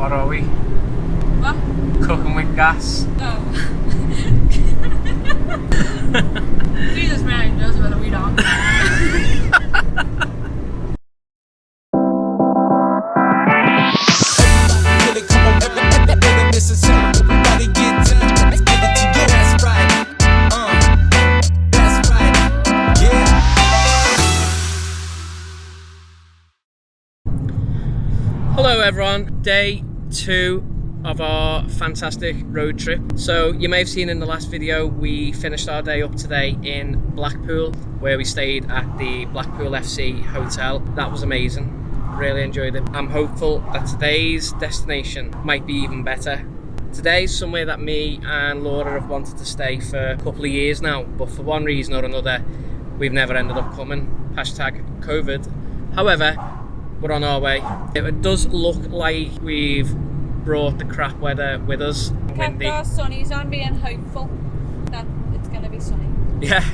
What are we? What? Cooking with gas. Oh. Jesus Mary knows whether we don't. Hello everyone, day 2 of our fantastic road trip. So you may have seen in the last video we finished our day up today in Blackpool, where we stayed at the Blackpool FC hotel. That was amazing, really enjoyed it. I'm hopeful that today's destination might be even better. Today's somewhere that me and Laura have wanted to stay for a couple of years now, but for one reason or another we've never ended up coming. Hashtag COVID. However, we're on our way. It does look like we've brought the crap weather with us. Kept our sunnies on, being hopeful that it's going to be sunny. Yeah,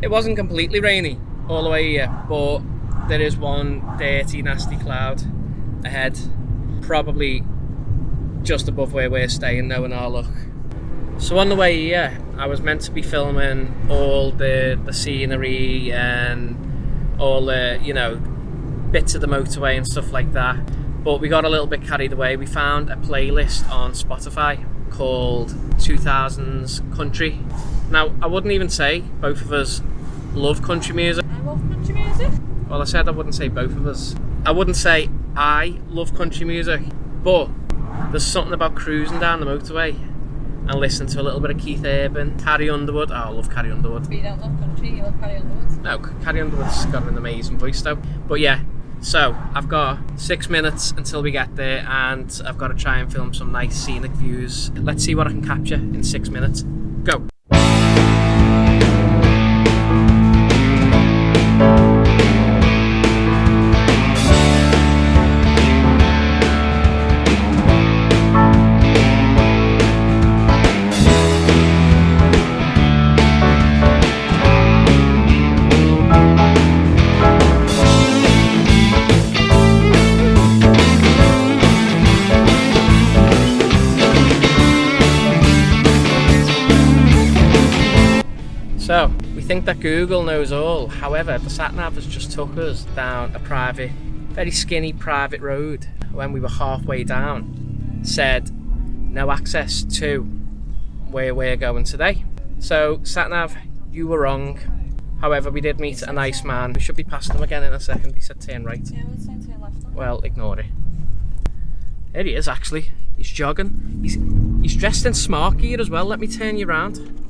it wasn't completely rainy all the way here, but there is one dirty, nasty cloud ahead, probably just above where we're staying, knowing our luck. So on the way here, I was meant to be filming all the scenery and all the, you know, bits of the motorway and stuff like that, but we got a little bit carried away. We found a playlist on Spotify called 2000s Country. Now, I wouldn't even say both of us love country music. I love country music. Well, I said I wouldn't say both of us. I wouldn't say I love country music, but there's something about cruising down the motorway and listening to a little bit of Keith Urban, Carrie Underwood. Oh, I love Carrie Underwood. But you don't love country, you love Carrie Underwood. No, Carrie Underwood's got an amazing voice though. But yeah, so I've got 6 minutes until we get there, and I've got to try and film some nice scenic views. Let's see what I can capture in 6 minutes. Go! So, we think that Google knows all. However, the sat-nav has just took us down a private, very skinny private road. When we were halfway down, said no access to where we're going today. So, sat-nav, you were wrong. However, we did meet a nice man. We should be past him again in a second. He said turn right. Yeah, we're saying turn left. Well, ignore it. There he is actually. He's jogging. He's dressed in smart gear as well. Let me turn you around.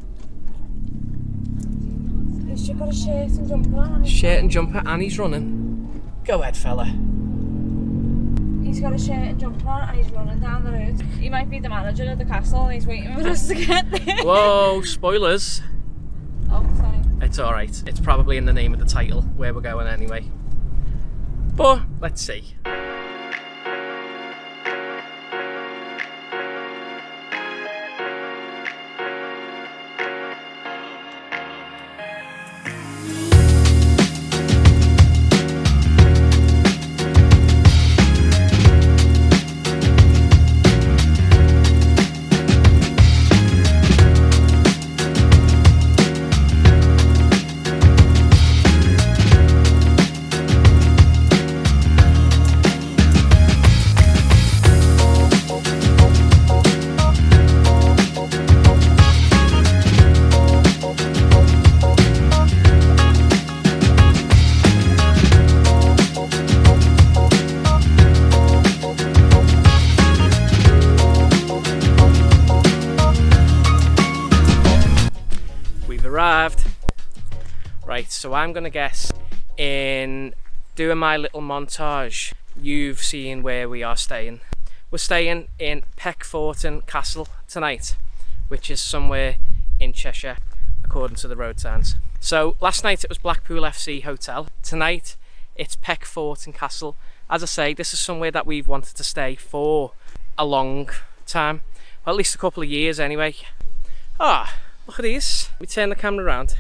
He's got a shirt and jumper on. Shirt and jumper, and he's running. Go ahead, fella. He's got a shirt and jumper on and he's running down the road. He might be the manager of the castle and he's waiting for us to get there. Whoa, spoilers. Oh, sorry. It's alright. It's probably in the name of the title where we're going anyway. But let's see. Arrived. Right, so I'm gonna guess in doing my little montage you've seen where we are staying. We're staying in Peckforton Castle tonight, which is somewhere in Cheshire according to the road signs. So last night it was Blackpool FC hotel. Tonight it's Peckforton Castle. As I say, this is somewhere that we've wanted to stay for a long time, well, at least a couple of years anyway. Ah, look at these. We turn the camera around.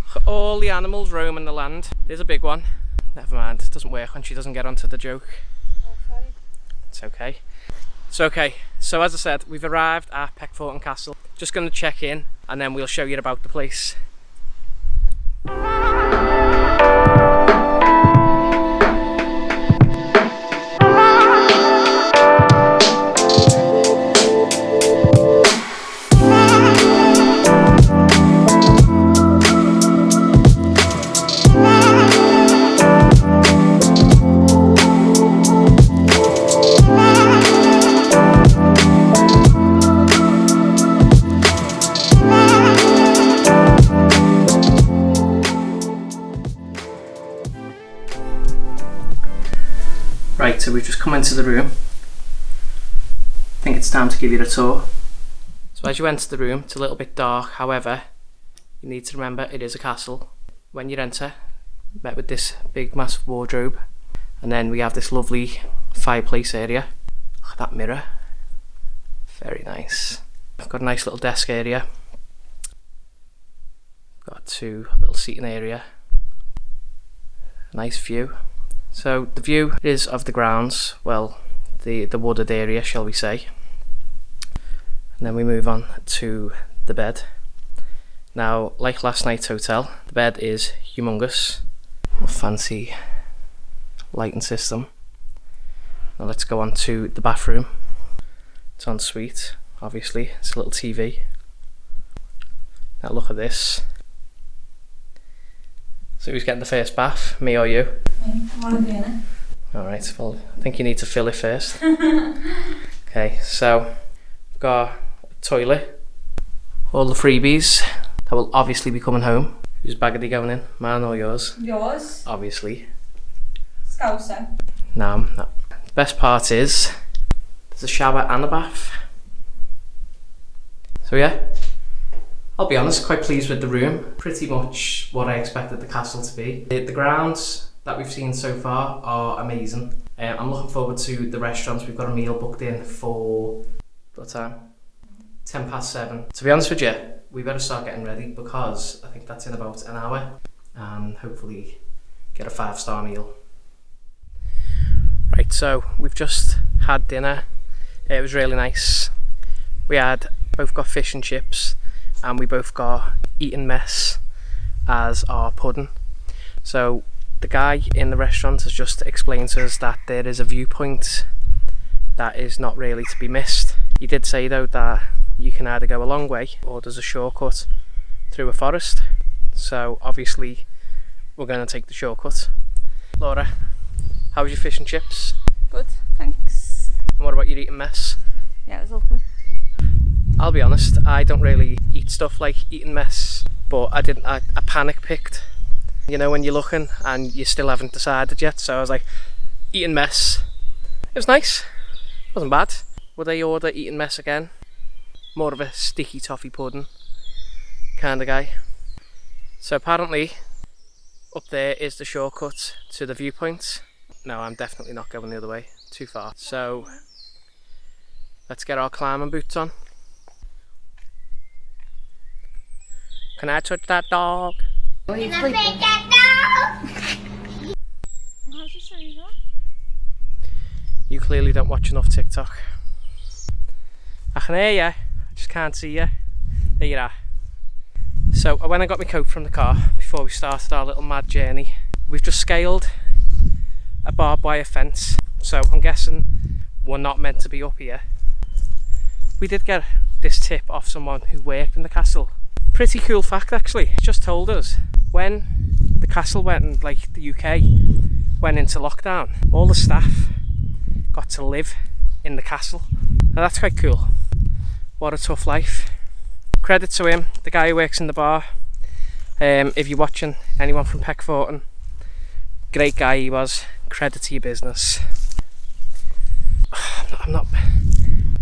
Look at all the animals roaming the land. There's a big one. Never mind, it doesn't work when she doesn't get onto the joke. Oh, sorry. It's okay. It's okay. So as I said, we've arrived at Peckforton Castle. Just going to check in and then we'll show you about the place. Right, so we've just come into the room. I think it's time to give you a tour. So as you enter the room, it's a little bit dark, however, you need to remember it is a castle. When you enter, met with this big massive wardrobe, and then we have this lovely fireplace area. Look at that mirror. Very nice. I've got a nice little desk area. Got 2 little seating area. Nice view. So the view is of the grounds, well, the wooded area, shall we say. And then we move on to the bed. Now, like last night's hotel, the bed is humongous. A fancy lighting system. Now let's go on to the bathroom. It's en suite, obviously. It's a little TV. Now look at this. So who's getting the first bath, me or you? Me. I want to be in it. Alright, well, I think you need to fill it first. Okay, so we've got a toilet, all the freebies that will obviously be coming home. Whose bag are they going in? Mine or yours? Yours. Obviously. Scouser. No. The best part is there's a shower and a bath. So yeah, I'll be honest, quite pleased with the room. Pretty much what I expected the castle to be. The grounds that we've seen so far are amazing. I'm looking forward to the restaurants. We've got a meal booked in for, what time? 7:10. To be honest with you, we better start getting ready because I think that's in about an hour, and hopefully get a 5-star meal. Right, so we've just had dinner. It was really nice. We both got fish and chips, and we both got Eton mess as our pudding. So the guy in the restaurant has just explained to us that there is a viewpoint that is not really to be missed. He did say though that you can either go a long way or there's a shortcut through a forest. So obviously we're going to take the shortcut. Laura, how was your fish and chips? Good, thanks. And what about your Eton mess? Yeah, it was lovely. I'll be honest, I don't really eat stuff like Eton mess, but I panic picked. You know, when you're looking and you still haven't decided yet, so I was like, Eton mess. It was nice, wasn't bad. Would I order Eton mess again? More of a sticky toffee pudding kind of guy. So apparently up there is the shortcut to the viewpoint. No, I'm definitely not going the other way, too far. So let's get our climbing boots on. Can I touch that dog? Can I take that dog? How's your shoes on? You clearly don't watch enough TikTok. I can hear you, I just can't see you. There you are. So I went and got my coat from the car before we started our little mad journey. We've just scaled a barbed wire fence, so I'm guessing we're not meant to be up here. We did get this tip off someone who worked in the castle. Pretty cool fact actually. He just told us when the castle went, like the UK went into lockdown, all the staff got to live in the castle. Now that's quite cool. What a tough life. Credit to him, the guy who works in the bar. If you're watching, anyone from Peckforton, great guy he was. Credit to your business. I'm not.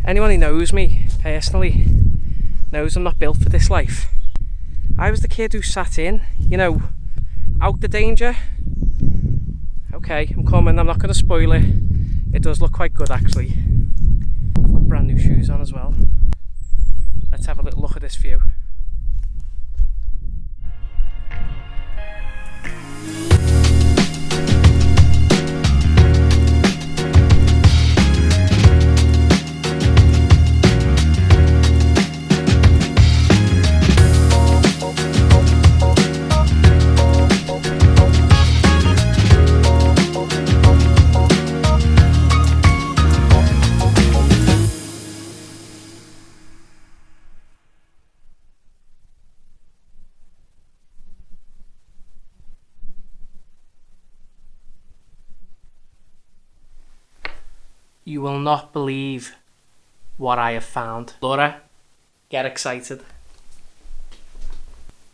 Anyone who knows me personally knows I'm not built for this life. I was the kid who sat in, you know, out the danger. Okay, I'm coming, I'm not going to spoil it. It does look quite good actually. I've got brand new shoes on as well. Let's have a little look at this view. You will not believe what I have found. Laura, get excited.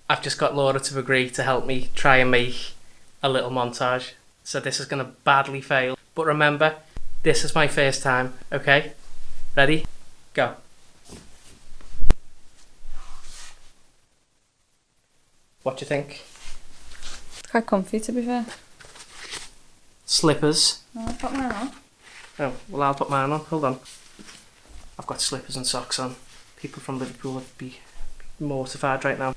I've just got Laura to agree to help me try and make a little montage. So this is going to badly fail. But remember, this is my first time, okay? Ready? Go. What do you think? It's quite comfy, to be fair. Slippers. No, I'll put mine on. Oh, well, I'll put mine on. Hold on. I've got slippers and socks on. People from Liverpool would be mortified right now.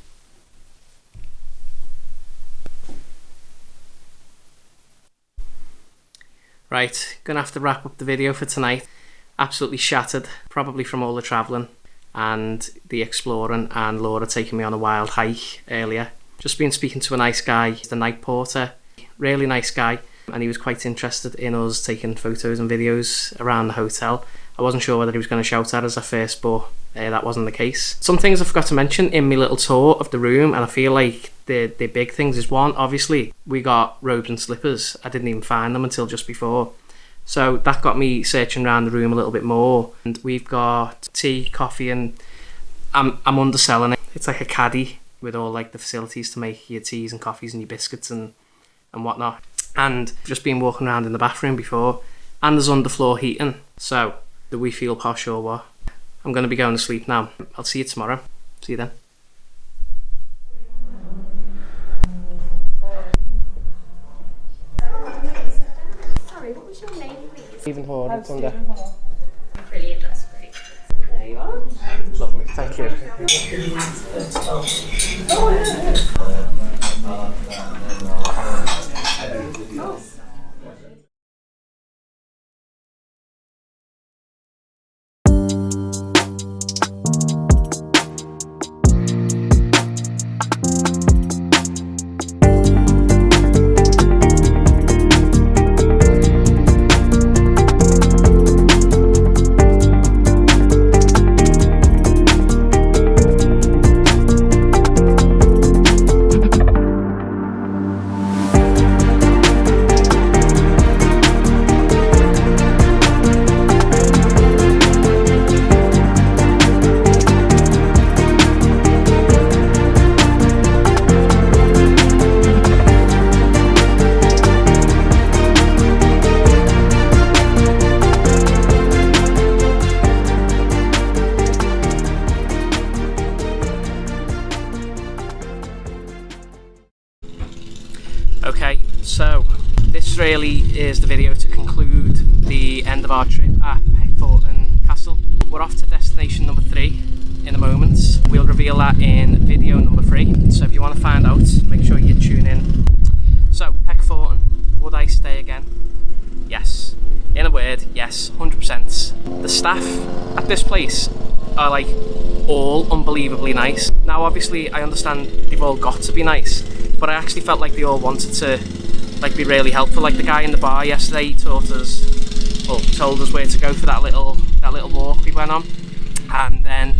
Right, gonna have to wrap up the video for tonight. Absolutely shattered, probably from all the travelling and the exploring and Laura taking me on a wild hike earlier. Just been speaking to a nice guy, the night porter, really nice guy, and he was quite interested in us taking photos and videos around the hotel. I wasn't sure whether he was going to shout at us at first, but that wasn't the case. Some things I forgot to mention in my little tour of the room, and I feel like the big things is, one, obviously we got robes and slippers. I didn't even find them until just before, so that got me searching around the room a little bit more. And we've got tea, coffee, and I'm underselling it. It's like a caddy with all like the facilities to make your teas and coffees and your biscuits and whatnot. And just been walking around in the bathroom before, and there's underfloor heating. So do we feel posh or what? I'm going to be going to sleep now. I'll see you tomorrow. See you then. Sorry, what was your name, please? Stephen Haugh. Brilliant, that's great. There you are. Lovely, thank you. Okay, so this really is the video to conclude the end of our trip at Peckforton Castle. We're off to destination number 3 in a moment. We'll reveal that in video number 3, so if you want to find out, make sure you tune in. So, Peckforton, would I stay again? Yes. In a word, yes, 100%. The staff at this place are like all unbelievably nice. Now obviously I understand they've all got to be nice, but I actually felt like they all wanted to like be really helpful. Like the guy in the bar yesterday, he taught us, well, told us where to go for that little walk we went on. And then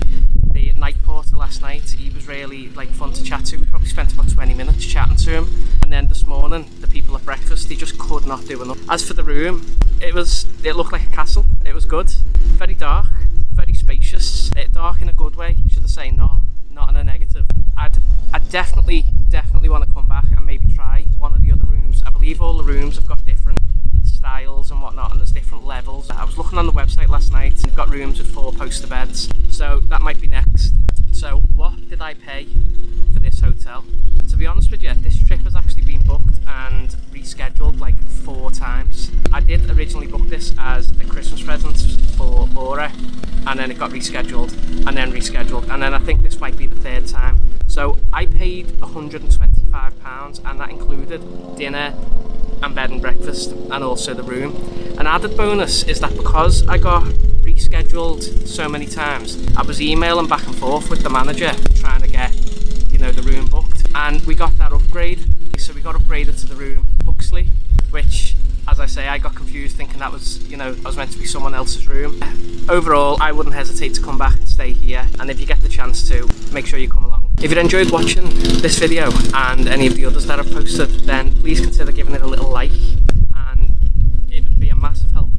the night porter last night, he was really like fun to chat to. We probably spent about 20 minutes chatting to him. And then this morning, the people at breakfast, they just could not do enough. As for the room, it looked like a castle. It was good, very dark, very spacious. Dark in a good way, should I say, not in a negative. I'd definitely want to come back and maybe try one of the other rooms. I believe all the rooms have got different styles and whatnot, and there's different levels. I was looking on the website last night, and they've got rooms with 4 poster beds, so that might be next. So what did I pay for this hotel? To be honest with you, this trip has actually been booked and rescheduled like 4 times. I did originally book this as a Christmas present for Laura, and then it got rescheduled and then rescheduled, and then I think this might be the 3rd time. So I paid £125, and that included dinner and bed and breakfast and also the room. An added bonus is that because I got rescheduled so many times, I was emailing back and forth with the manager trying to get, you know, the room booked, and we got that upgrade. So we got upgraded to the room Huxley, which, as I say, I got confused thinking that was, you know, that was meant to be someone else's room. Overall, I wouldn't hesitate to come back and stay here, and if you get the chance to, make sure you come along. If you enjoyed watching this video and any of the others that I've posted, then please consider giving it a little like, and it would be a massive help